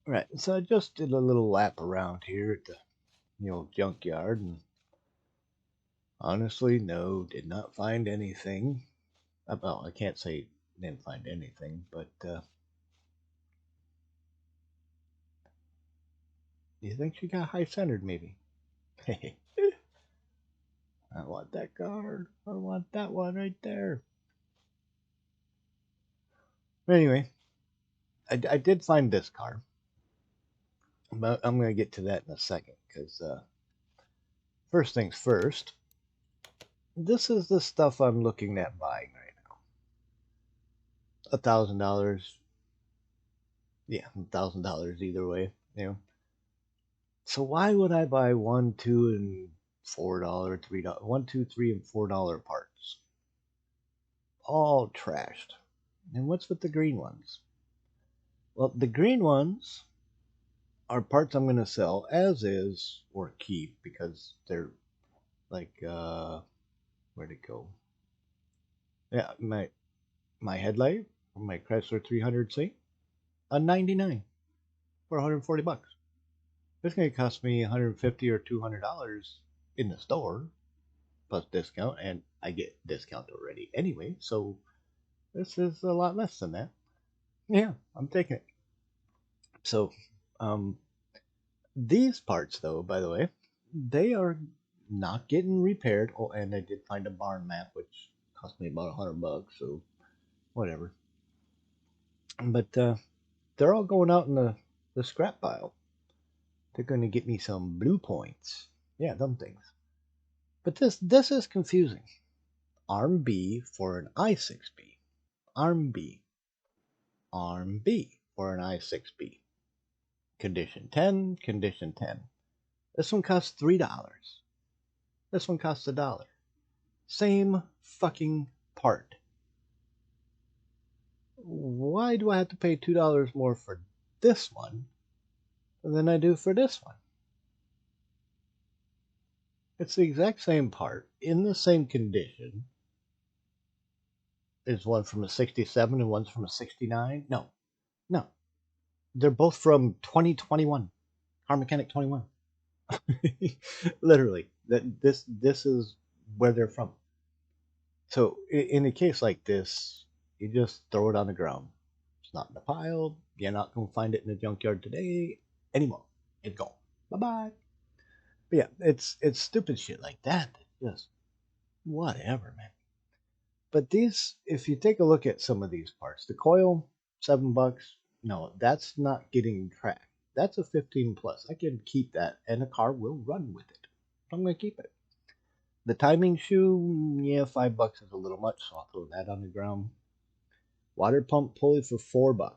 Right. So I just did a little lap around here at the old junkyard, and honestly, no, did not find anything. Well, I can't say didn't find anything, but you think she got high centered, maybe? I want that card. I want that one right there. Anyway, I did find this car, but I'm going to get to that in a second because first things first, this is the stuff I'm looking at buying right now. $1,000, yeah, $1,000 either way, you know. So why would I buy one, two, and $4, $3, one, two, three, and $4 parts? All trashed. And what's with the green ones? Well, the green ones are parts I'm going to sell as is or keep because they're like where'd it go? Yeah, my headlight, my Chrysler 300C, a 99 for 140 bucks. It's going to cost me 150 or $200 in the store plus discount, and I get discount already anyway, so this is a lot less than that. Yeah, I'm taking it. So, um, these parts, though, by the way, they are not getting repaired. Oh, and I did find a barn map, which cost me about $100, so whatever. But they're all going out in the scrap pile. They're going to get me some blue points. Yeah, them things. But this is confusing. Arm B for an I6B. Arm B. Arm B for an I6B. Condition 10, condition 10. This one costs $3. This one costs $1. Same fucking part. Why do I have to pay $2 more for this one than I do for this one? It's the exact same part in the same condition. Is one from a 67 and one's from a 69? No, no. They're both from 2021. Car Mechanic 21. Literally, this is where they're from. So in a case like this, you just throw it on the ground. It's not in the pile. You're not gonna find it in the junkyard today anymore. It's gone. Bye bye. But yeah, it's stupid shit like that. Just whatever, man. But these, if you take a look at some of these parts, the coil, $7. No, that's not getting tracked. That's a 15 plus. I can keep that, and the car will run with it. I'm gonna keep it. The timing shoe, yeah, $5 is a little much, so I'll throw that on the ground. Water pump pulley for $4.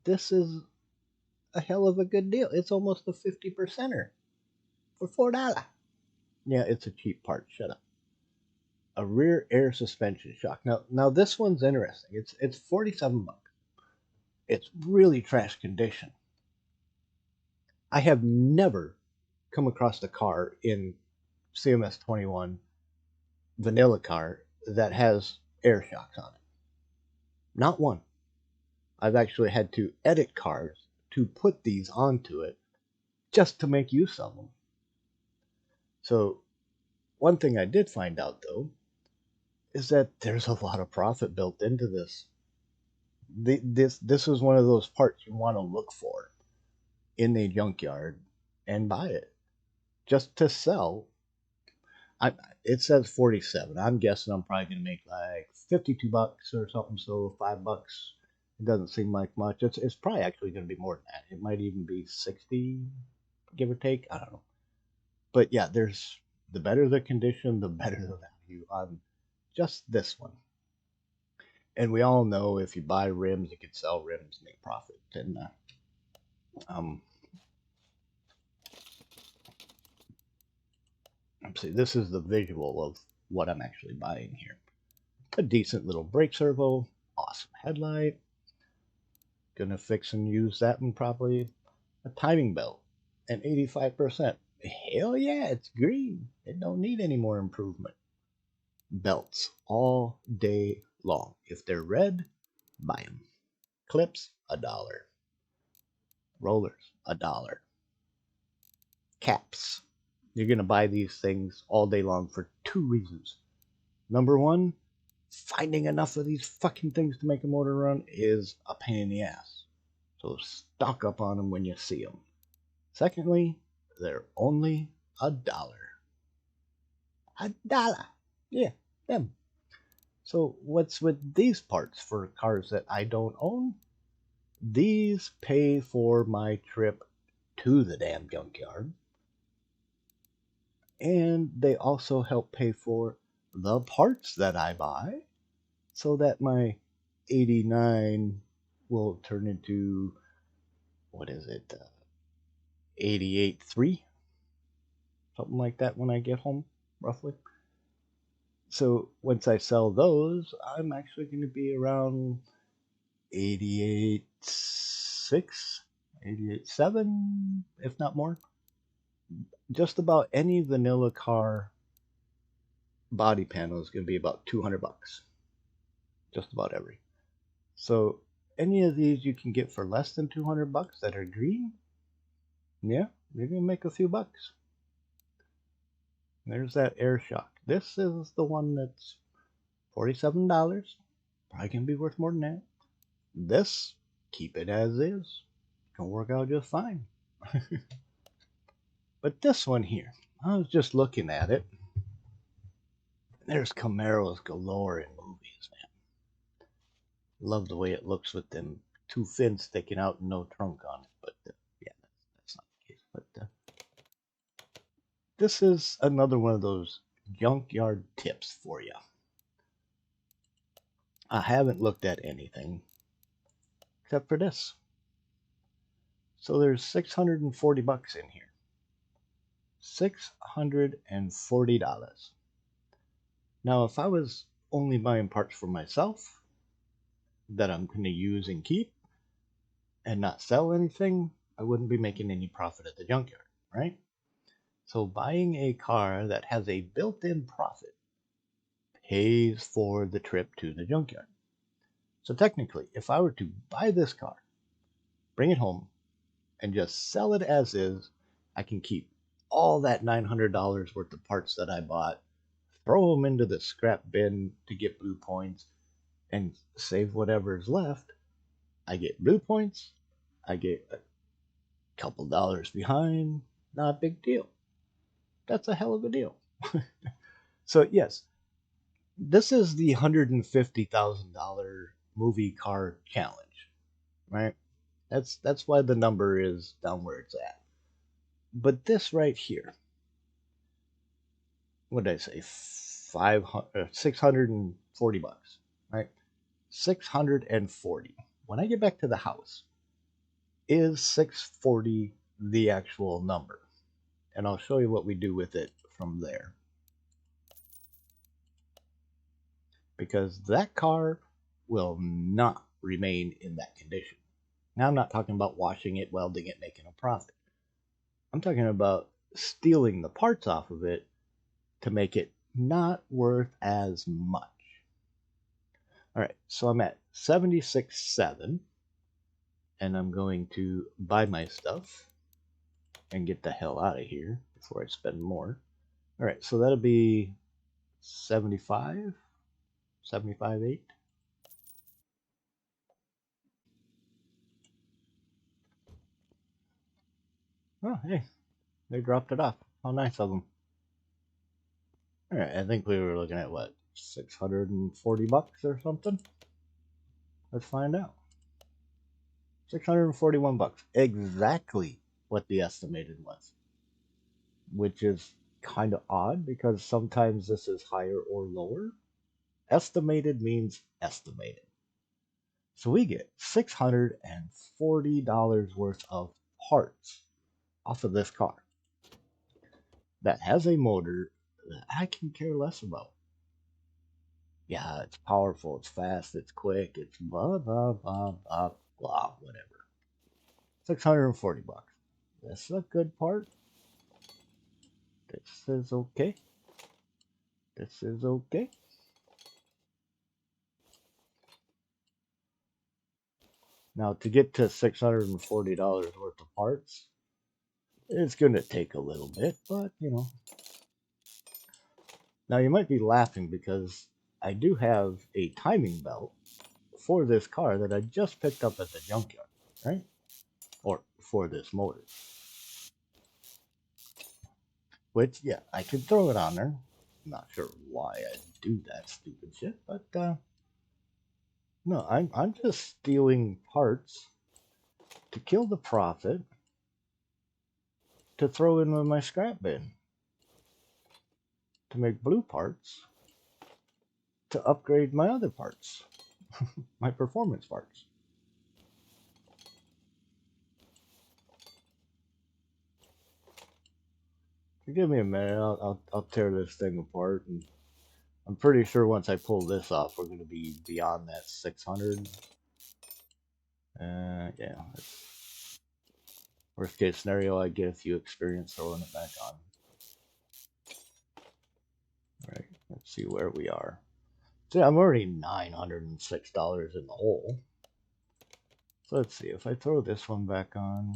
This is a hell of a good deal. It's almost a 50 percenter for $4. Yeah, it's a cheap part. Shut up. A rear air suspension shock. Now this one's interesting. It's $47. It's really trash condition. I have never come across a car in CMS 21 vanilla car that has air shocks on it. Not one. I've actually had to edit cars to put these onto it just to make use of them. So one thing I did find out though is that there's a lot of profit built into this. This is one of those parts you want to look for in a junkyard and buy it just to sell. I It says 47. I'm guessing I'm probably gonna make like $52 or something. So $5. It doesn't seem like much. It's probably actually gonna be more than that. It might even be 60, give or take. I don't know. But yeah, there's the better the condition, the better the value on just this one. And we all know if you buy rims, you can sell rims and make profit. And um, see, this is the visual of what I'm actually buying here. A decent little brake servo, awesome headlight. Gonna fix and use that one probably. A timing belt, an 85%. Hell yeah, it's green. It don't need any more improvement. Belts all day long. If they're red, buy them. Clips, $1. Rollers, $1. Caps. You're going to buy these things all day long for two reasons. Number one, finding enough of these fucking things to make a motor run is a pain in the ass. So stock up on them when you see them. Secondly, they're only $1. $1. Yeah, them. So what's with these parts for cars that I don't own? These pay for my trip to the damn junkyard. And they also help pay for the parts that I buy so that my 89 will turn into, what is it, 88.3? Something like that when I get home, roughly. So once I sell those, I'm actually going to be around 88.6, 88.7, if not more. Just about any vanilla car body panel is going to be about 200 bucks. Just about every. So any of these you can get for less than 200 bucks that are green, yeah, you're going to make a few bucks. There's that air shock. This is the one that's $47. Probably can be worth more than that. This, keep it as is. Can work out just fine. But this one here, I was just looking at it. There's Camaros galore in movies, man. Love the way it looks with them two fins sticking out and no trunk on it. But yeah, that's not the case. But this is another one of those junkyard tips for you. I haven't looked at anything except for this. So there's 640 bucks in here. $640. Now, if I was only buying parts for myself that I'm going to use and keep and not sell anything, I wouldn't be making any profit at the junkyard, right? So buying a car that has a built-in profit pays for the trip to the junkyard. So technically, if I were to buy this car, bring it home, and just sell it as is, I can keep all that $900 worth of parts that I bought, throw them into the scrap bin to get blue points, and save whatever's left. I get blue points, I get a couple dollars behind, not a big deal. That's a hell of a deal. So yes, this is the $150,000 movie car challenge, right? That's why the number is down where it's at. But this right here, what did I say? 640 bucks, right? 640. When I get back to the house, is 640 the actual number? And I'll show you what we do with it from there. Because that car will not remain in that condition. Now, I'm not talking about washing it, welding it, making a profit. I'm talking about stealing the parts off of it to make it not worth as much. All right, so I'm at 76.7, and I'm going to buy my stuff and get the hell out of here before I spend more. All right, so that'll be 75, 75.8. Oh, hey, they dropped it off. How nice of them. All right, I think we were looking at what, 640 bucks or something? Let's find out. 641 bucks. Exactly what the estimated was. Which is kind of odd because sometimes this is higher or lower. Estimated means estimated. So we get $640 worth of parts off of this car that has a motor that I can care less about. Yeah, it's powerful, it's fast, it's quick, it's blah, blah, blah, blah, blah, whatever. 640 bucks. That's a good part. This is okay. This is okay. Now, to get to $640 worth of parts, it's going to take a little bit, but you know. Now, you might be laughing because I do have a timing belt for this car that I just picked up at the junkyard, right? Or for this motor. Which, yeah, I could throw it on there. I'm not sure why I do that stupid shit, but no, I'm just stealing parts to kill the profit to throw into my scrap bin to make blue parts to upgrade my other parts, my performance parts. Give me a minute, I'll tear this thing apart, and I'm pretty sure once I pull this off, we're going to be beyond that 600. Yeah. Worst case scenario, I get a few experience throwing it back on. All right, let's see where we are. See, I'm already $906 in the hole. So let's see, if I throw this one back on,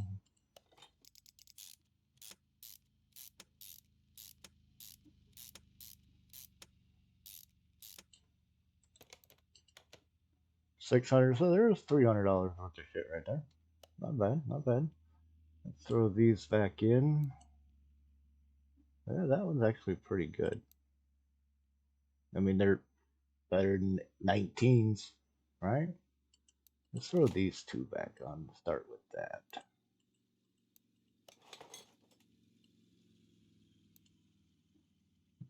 $600, so there's $300 worth of shit right there. Not bad, not bad. Let's throw these back in. Yeah, that one's actually pretty good. I mean, they're better than 19s, right? Let's throw these two back on. Start with that.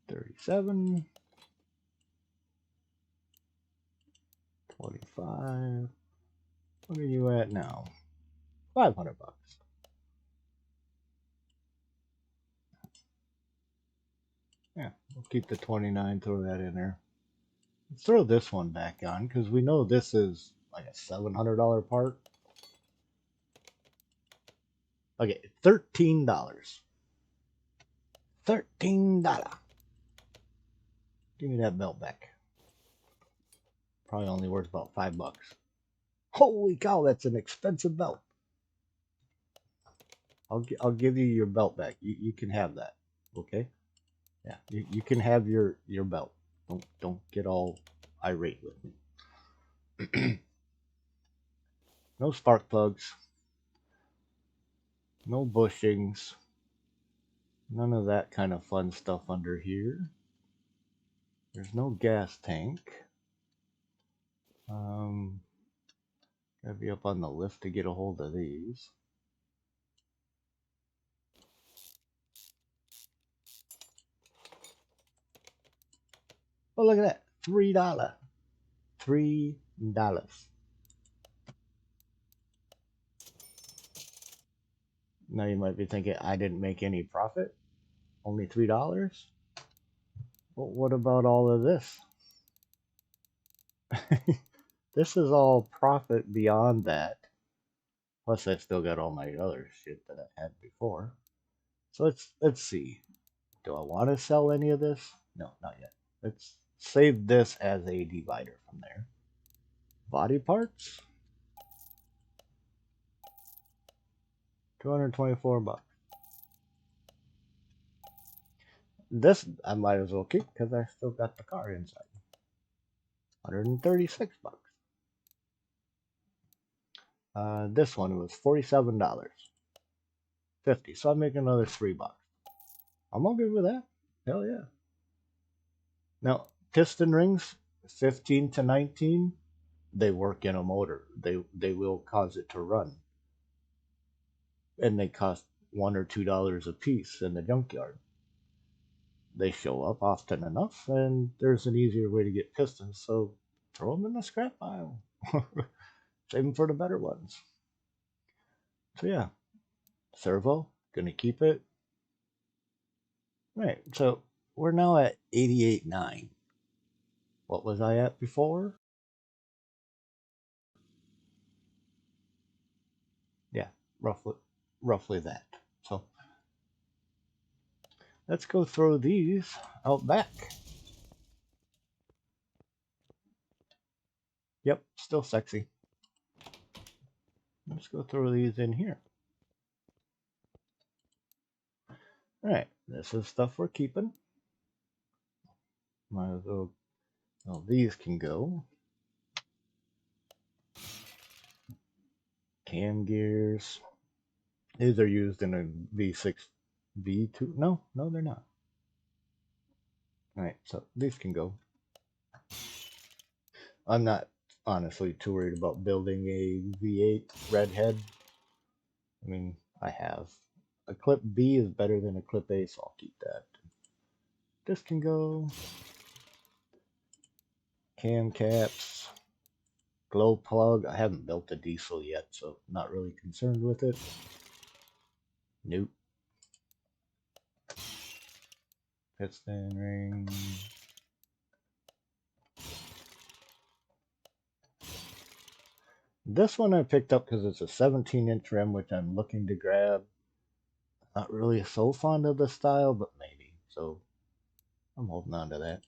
$37, $25. What are you at now? $500. Yeah, we'll keep the 29, throw that in there. Let's throw this one back on because we know this is like a $700 part. Okay, $13. $13. Give me that belt back. Probably only worth about $5. Holy cow, that's an expensive belt. I'll give you your belt back. You can have that. Okay? Yeah, you can have your belt. Don't get all irate with me. No spark plugs. No bushings. None of that kind of fun stuff under here. There's no gas tank. Gotta be up on the lift to get a hold of these. Oh, look at that. $3. $3. Now you might be thinking, I didn't make any profit. Only $3? Well, what about all of this? This is all profit beyond that. Plus, I still got all my other shit that I had before. So let's see. Do I want to sell any of this? No, not yet. Let's save this as a divider from there. Body parts. $224. This I might as well keep because I still got the car inside. $136. This one was $47.50. So I'm making another $3. I'm okay with that. Hell yeah. Now, piston rings, 15 to 19, they work in a motor. They will cause it to run. And they cost $1 or $2 a piece in the junkyard. They show up often enough, and there's an easier way to get pistons, so throw them in the scrap pile. Save them for the better ones. So yeah, servo, gonna keep it. Right, so we're now at 88.9. What was I at before? Yeah, roughly that. So let's go throw these out back. Yep, still sexy. Let's go throw these in here. All right, this is stuff we're keeping. Might as well. Well, these can go. Cam gears. These are used in a V6, V2. No, they're not. All right, so these can go. I'm not honestly too worried about building a V8 redhead. I mean, I have. A clip B is better than a clip A, so I'll keep that. This can go. Cam caps. Glow plug. I haven't built a diesel yet, so not really concerned with it. Nope. Piston ring. This one I picked up because it's a 17-inch rim, which I'm looking to grab. Not really so fond of the style, but maybe. So I'm holding on to that.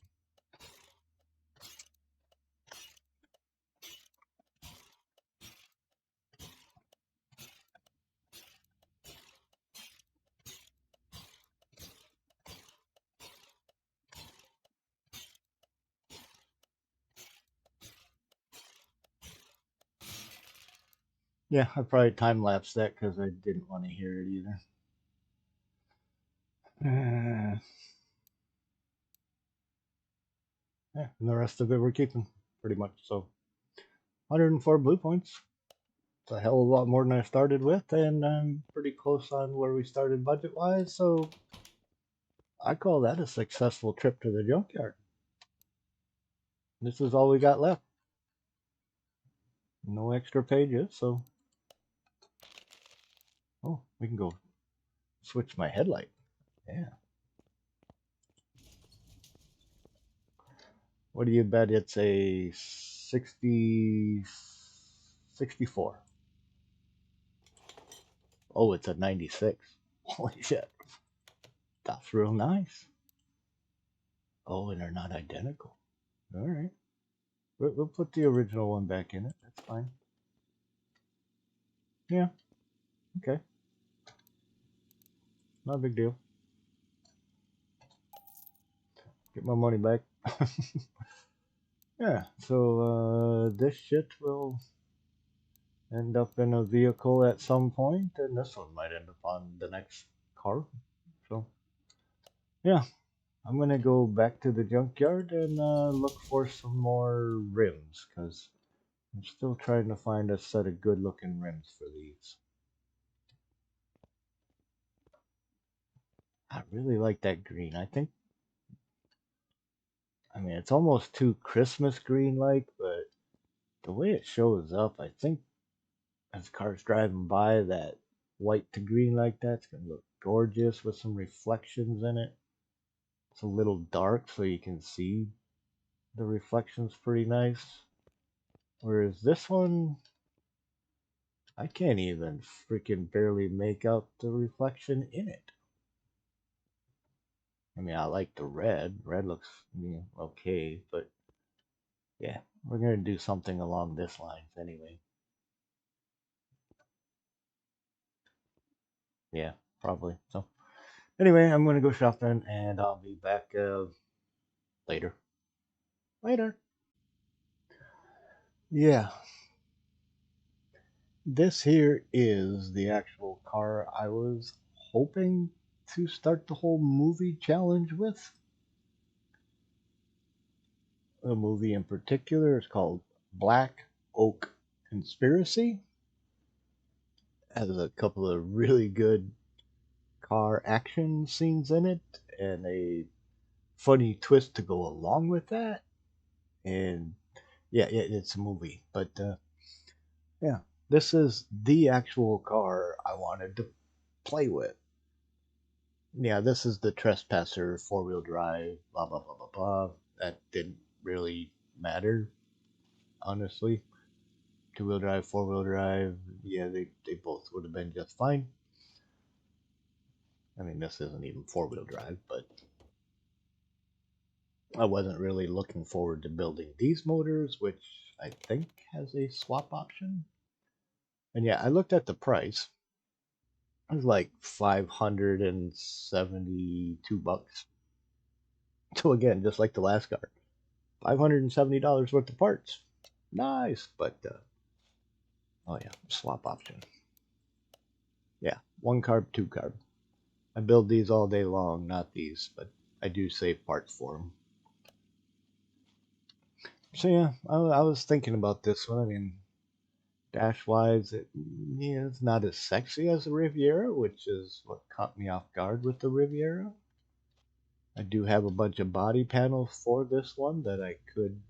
Yeah, I probably time lapsed that because I didn't want to hear it either. Yeah, and the rest of it we're keeping pretty much. So 104 blue points. It's a hell of a lot more than I started with, and I'm pretty close on where we started budget wise. So I call that a successful trip to the junkyard. This is all we got left. No extra pages, so oh, we can go switch my headlight. Yeah. What do you bet it's a 60 64? Oh, it's a 96. Holy shit. That's real nice. Oh, and they're not identical. All right. We'll put the original one back in it. That's fine. Yeah. Okay. Not a big deal. Get my money back. Yeah. So this shit will end up in a vehicle at some point, and this one might end up on the next car. So yeah, I'm gonna go back to the junkyard and look for some more rims because I'm still trying to find a set of good looking rims for these. I really like that green. I mean, it's almost too Christmas green like, but the way it shows up, I think as cars driving by, that white to green like that's gonna look gorgeous with some reflections in it. It's a little dark so you can see the reflections pretty nice. Whereas this one, I can't even freaking barely make out the reflection in it. I mean, I like the red. Red looks okay, but yeah, we're gonna do something along this lines anyway. Yeah, probably. So anyway, I'm gonna go shopping and I'll be back later. Later. Yeah, this here is the actual car I was hoping to start the whole movie challenge with. A movie in particular is called Black Oak Conspiracy. Has a couple of really good car action scenes in it and a funny twist to go along with that. And yeah, it's a movie, but yeah, this is the actual car I wanted to play with. Yeah, this is the Trespasser 4-wheel drive, blah, blah, blah, blah, blah. That didn't really matter, honestly. 2-wheel drive, 4-wheel drive, yeah, they both would have been just fine. I mean, this isn't even 4-wheel drive, but I wasn't really looking forward to building these motors, which I think has a swap option. And yeah, I looked at the price. It was like $572. So again, just like the last car, $570 worth of parts. Nice, but oh yeah, swap option. Yeah, one carb, two carb. I build these all day long, not these, but I do save parts for them. So yeah, I was thinking about this one. I mean, dash wise, yeah, it's not as sexy as the Riviera, which is what caught me off guard with the Riviera. I do have a bunch of body panels for this one that I could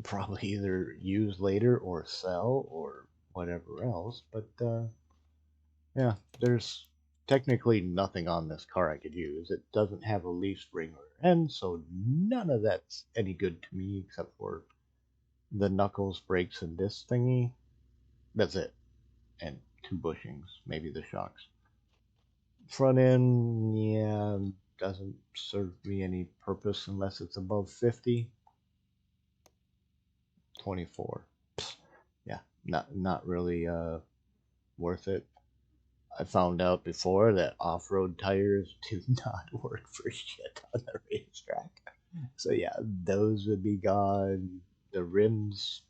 probably either use later or sell or whatever else. But yeah, there's technically nothing on this car I could use. It doesn't have a leaf spring or end, so none of that's any good to me except for the knuckles, brakes, and this thingy. That's it. And two bushings, maybe the shocks. Front end, yeah, doesn't serve me any purpose unless it's above 50. 24. Yeah, not really worth it. I found out before that off-road tires do not work for shit on the racetrack. So yeah, those would be gone. The rims,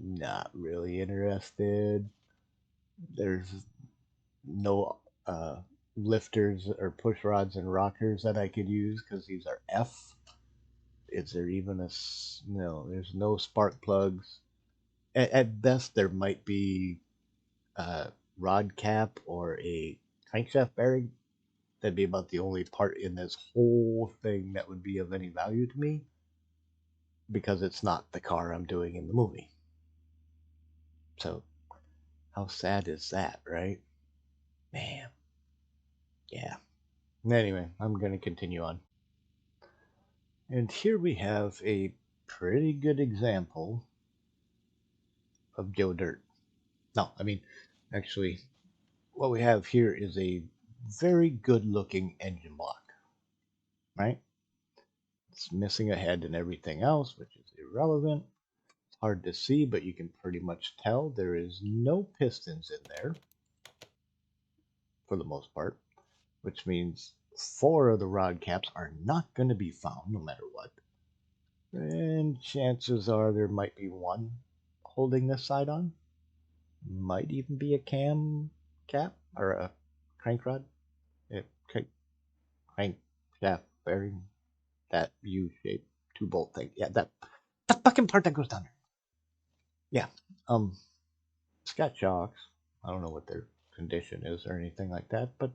not really interested. There's no lifters or push rods and rockers that I could use because these are F. Is there even a no? There's no spark plugs. At best, there might be a rod cap or a crankshaft bearing. That'd be about the only part in this whole thing that would be of any value to me because it's not the car I'm doing in the movie. So, how sad is that, right? Man, yeah. Anyway, I'm going to continue on. And here we have a pretty good example of Joe Dirt. No, I mean, actually, what we have here is a very good looking engine block, right? It's missing a head and everything else, which is irrelevant. It's hard to see, but you can pretty much tell there is no pistons in there for the most part, which means four of the rod caps are not going to be found no matter what. And chances are there might be one holding this side on. Might even be a cam cap or a crank rod. A crank shaft bearing, that U shape 2 bolt thing. Yeah, that the fucking part that goes down there. Yeah. Um, it's got shocks. I don't know what their condition is or anything like that, but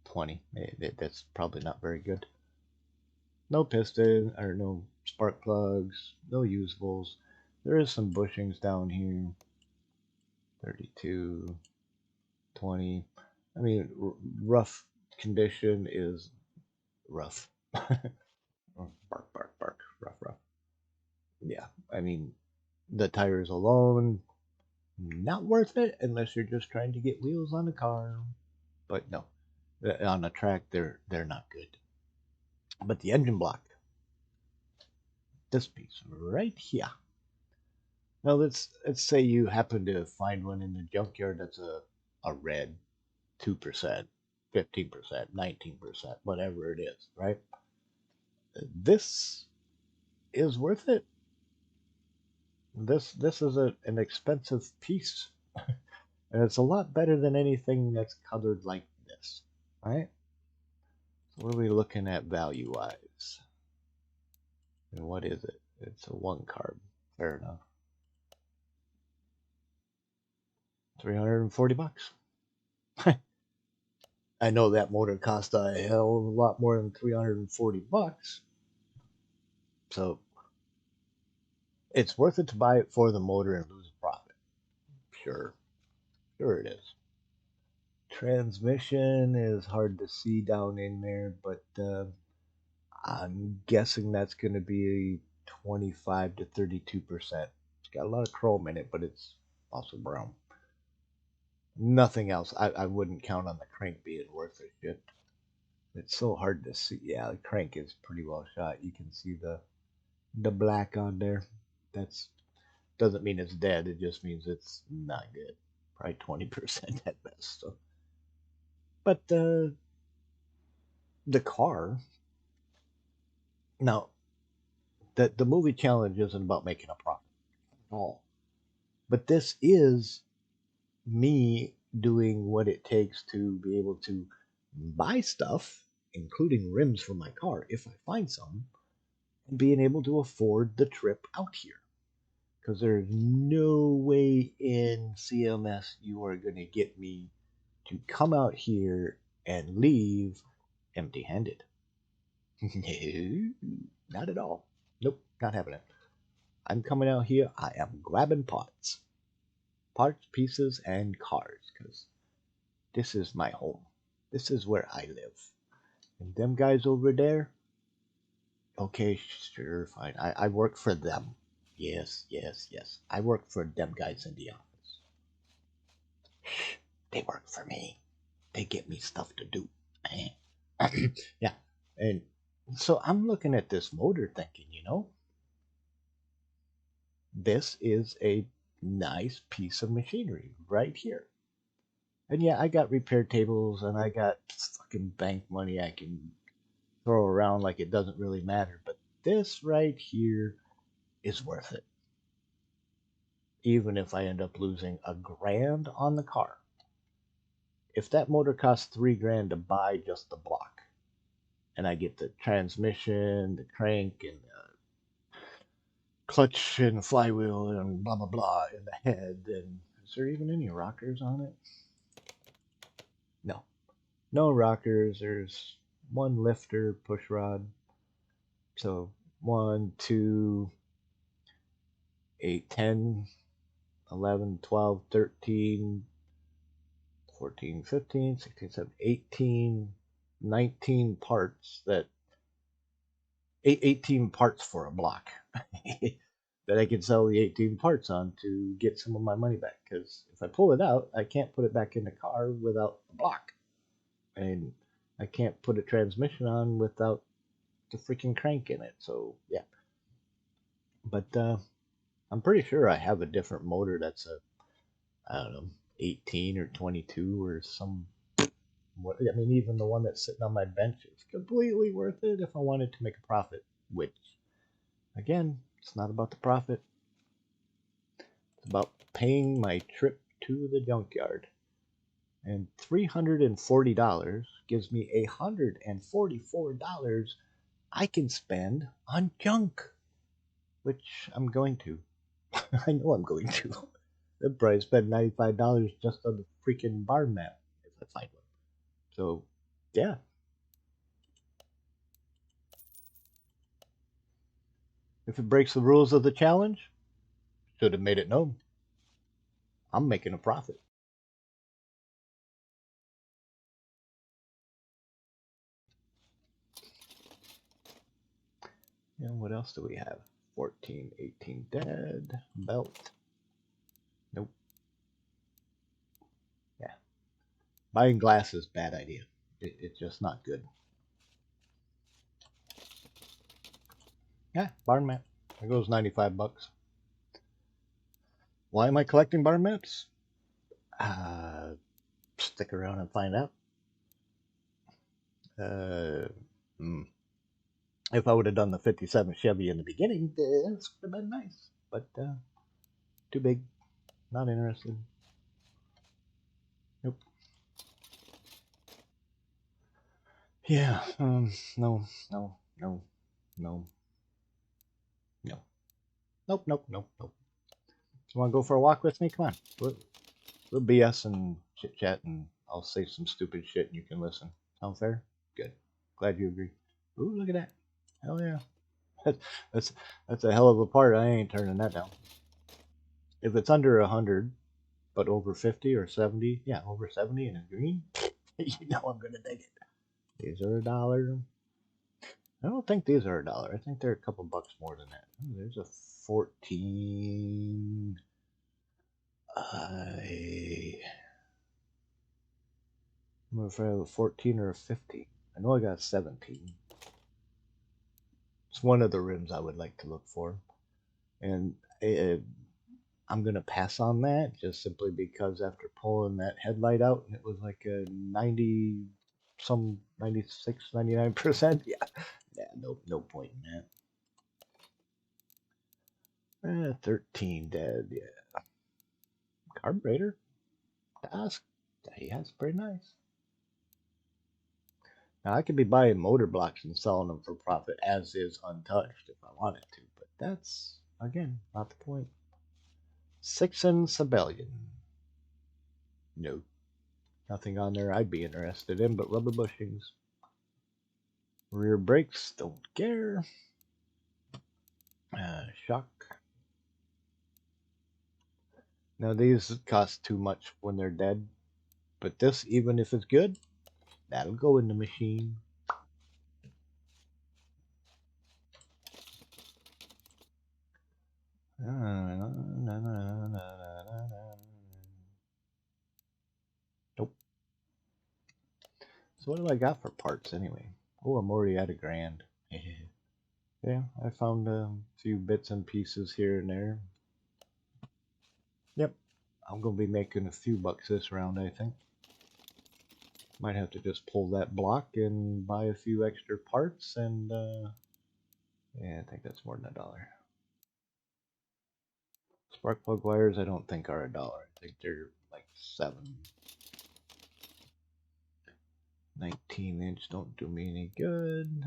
20. That's probably not very good. No piston or no spark plugs, no usables. There is some bushings down here. 32, 20. I mean, rough condition is rough. Bark, bark, bark. Rough, rough. Yeah, I mean, the tires alone, not worth it unless you're just trying to get wheels on a car. But no, on a track, they're not good. But the engine block, this piece right here. Now let's say you happen to find one in the junkyard that's a red 2%, 15%, 19%, whatever it is, right? This is worth it. This is an expensive piece, and it's a lot better than anything that's colored like this, right? So what are we looking at value wise? And what is it? It's a one carb. Fair enough. $340. I know that motor cost a hell of a lot more than $340. So it's worth it to buy it for the motor and lose a profit. Sure. Sure it is. Transmission is hard to see down in there, but I'm guessing that's going to be 25 to 32%. It's got a lot of chrome in it, but it's also brown. Nothing else. I wouldn't count on the crank being worth it shit. It's so hard to see. Yeah, the crank is pretty well shot. You can see the The black on there. That's doesn't mean it's dead. It just means it's not good. Probably 20% at best. So. But the car. Now, the movie challenge isn't about making a profit at all. But this is me doing what it takes to be able to buy stuff, including rims for my car, if I find some, and being able to afford the trip out here. Because there's no way in CMS you are going to get me to come out here and leave empty handed. No, not at all. Nope, not happening. I'm coming out here, I am grabbing parts, pieces, and cars, because this is my home. This is where I live. And them guys over there, okay, sure, fine. I work for them. Yes, yes, yes. I work for them guys in the office. They work for me. They get me stuff to do. Yeah. And so I'm looking at this motor thinking, this is a nice piece of machinery right here. And yeah, I got repair tables and I got fucking bank money I can throw around like it doesn't really matter. But this right here is worth it. Even if I end up losing $1,000 on the car. If that motor costs $3,000 to buy just the block, and I get the transmission, the crank, and the clutch and flywheel and blah blah blah in the head, and is there even any rockers on it? No, no rockers. There's one lifter push rod. So 1, 2, 8, 10, 11, 12, 13, 14, 15, 16, 17, 18, 19 parts that 18 parts for a block that I can sell the 18 parts on to get some of my money back. Because if I pull it out, I can't put it back in the car without the block. And I can't put a transmission on without the freaking crank in it. So, yeah. But I'm pretty sure I have a different motor that's I don't know, 18 or 22 or some. I mean, even the one that's sitting on my bench is completely worth it if I wanted to make a profit, which, again, it's not about the profit. It's about paying my trip to the junkyard. And $340 gives me $144 I can spend on junk, which I'm going to. I know I'm going to. I'd probably spend $95 just on the freaking bar mat if I find one. So, yeah. If it breaks the rules of the challenge, should have made it known. I'm making a profit. And what else do we have? 14, 18 dead. Belt. Nope. Yeah. Buying glass is a bad idea. It's just not good. Yeah, barn mat. There goes 95 bucks. Why am I collecting barn mats? Uh, Stick around and find out. Uh, hmm. If I would have done the 57 Chevy in the beginning, this would have been nice. But too big. Not interested. Nope. Yeah. No. No. No. No. No. Nope. Nope. Nope. Nope. You want to go for a walk with me? Come on. We'll BS and chit chat, and I'll say some stupid shit, and you can listen. Sound fair? Good. Glad you agree. Ooh, look at that. Hell yeah. That's that's a hell of a part. I ain't turning that down. If it's under 100, but over 50 or 70, yeah, over 70 and it's green, you know I'm gonna dig it. These are $1. I don't think these are $1. I think they're a couple bucks more than that. Ooh, there's a 14. I'm afraid I have a 14 or a 15. I know I got a 17. It's It's one of the rims I would like to look for, and I'm gonna pass on that just simply because after pulling that headlight out, it was like a 90, some 96, 99%. Yeah, yeah, no point in that. 13 dead. Yeah, carburetor. That's yeah, that's pretty nice. Now I could be buying motor blocks and selling them for profit as is untouched if I wanted to, but that's again not the point. Sixon Sibelian. No, nothing on there I'd be interested in but rubber bushings. Rear brakes, don't care. Shock. Now these cost too much when they're dead, but this, even if it's good, that'll go in the machine. Nope. So what do I got for parts anyway? Oh, I'm already at $1,000. Yeah, I found a few bits and pieces here and there. Yep, I'm gonna be making a few bucks this round, I think. Might have to just pull that block and buy a few extra parts, and yeah, I think that's more than $1. Spark plug wires, I don't think are $1. I think they're like 7. 19-inch don't do me any good.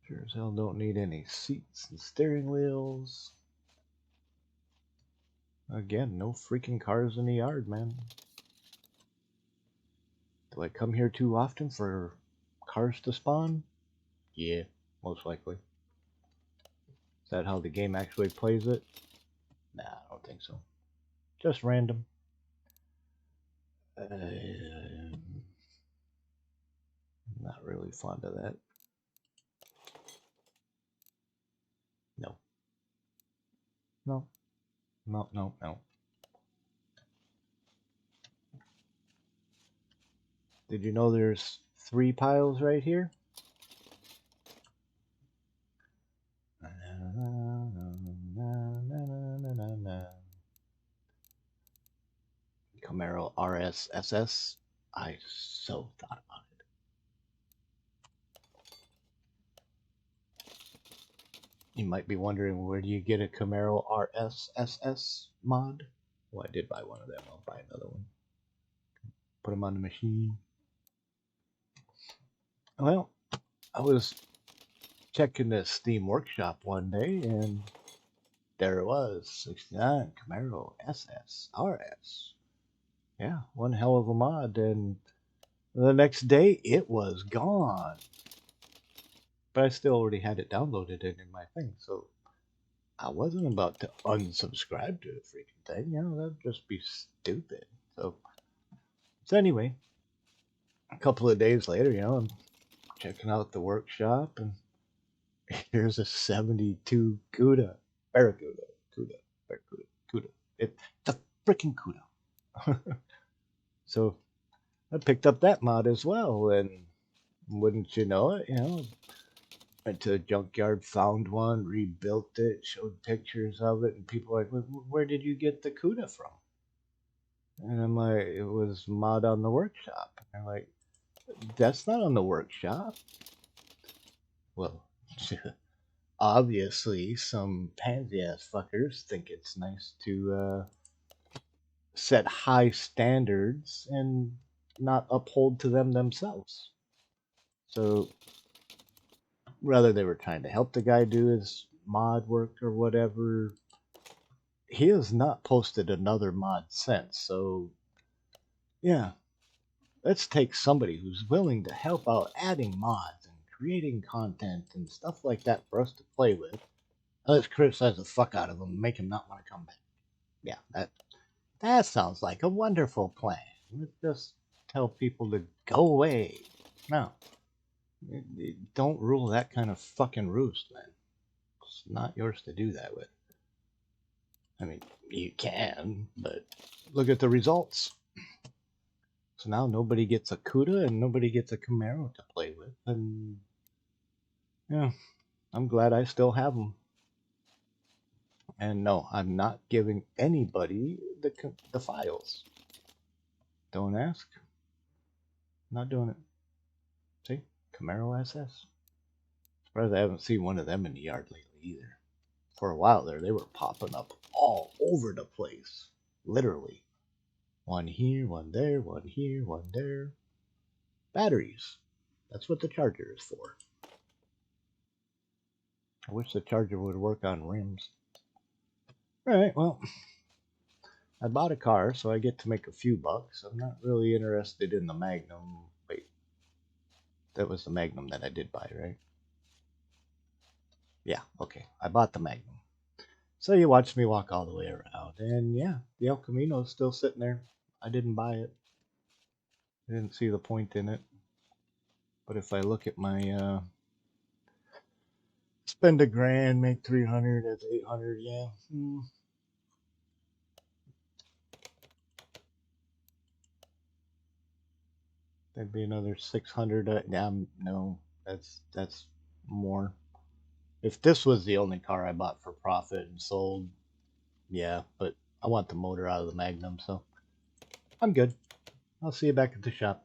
Sure as hell don't need any seats and steering wheels. Again, no freaking cars in the yard, man. Do I come here too often for cars to spawn? Yeah, most likely. Is that how the game actually plays it? Nah, I don't think so. Just random. Not really fond of that. No. No. No, no, no. Did you know there's 3 piles right here? Camaro RSSS. I so thought about it. You might be wondering, where do you get a Camaro RSSS mod? Well, I did buy one of them. I'll buy another one. Put them on the machine. Well, I was checking the Steam Workshop one day, and there it was, 69 Camaro SS RS. Yeah, one hell of a mod, and the next day it was gone. But I still already had it downloaded in my thing, so I wasn't about to unsubscribe to the freaking thing. You know, that'd just be stupid. So anyway, a couple of days later, you know, I'm checking out the workshop, and here's a 72 Cuda. Barracuda. Cuda. Barracuda. Cuda. It's a freaking Cuda. So I picked up that mod as well, and wouldn't you know it, you know, went to a junkyard, found one, rebuilt it, showed pictures of it, and people were like, where did you get the Cuda from? And I'm like, it was mod on the workshop. And they're like, that's not on the workshop. Well, obviously some pansy ass fuckers think it's nice to set high standards and not uphold to them themselves. So whether they were trying to help the guy do his mod work or whatever, he has not posted another mod since. So yeah, let's take somebody who's willing to help out adding mods and creating content and stuff like that for us to play with. Let's criticize the fuck out of him and make him not want to come back. Yeah, that sounds like a wonderful plan. Let's just tell people to go away. No, don't rule that kind of fucking roost, man. It's not yours to do that with. I mean, you can, but look at the results. So now nobody gets a Cuda and nobody gets a Camaro to play with, and Yeah, I'm glad I still have them. And no, I'm not giving anybody the files. Don't ask. Not doing it. See, Camaro SS. Surprised I haven't seen one of them in the yard lately either. For a while there, they were popping up all over the place. Literally. One here, one there, one here, one there. Batteries. That's what the charger is for. I wish the charger would work on rims. Alright, well, I bought a car, so I get to make a few bucks. I'm not really interested in the Magnum. Wait, that was the Magnum that I did buy, right? Yeah, okay. I bought the Magnum. So you watched me walk all the way around. And yeah, the El Camino's still sitting there. I didn't buy it. I didn't see the point in it. But if I look at my spend a grand, make 300, that's 800, yeah. That'd be another 600. Yeah, no, that's more. If this was the only car I bought for profit and sold, yeah, but I want the motor out of the Magnum, so I'm good. I'll see you back at the shop.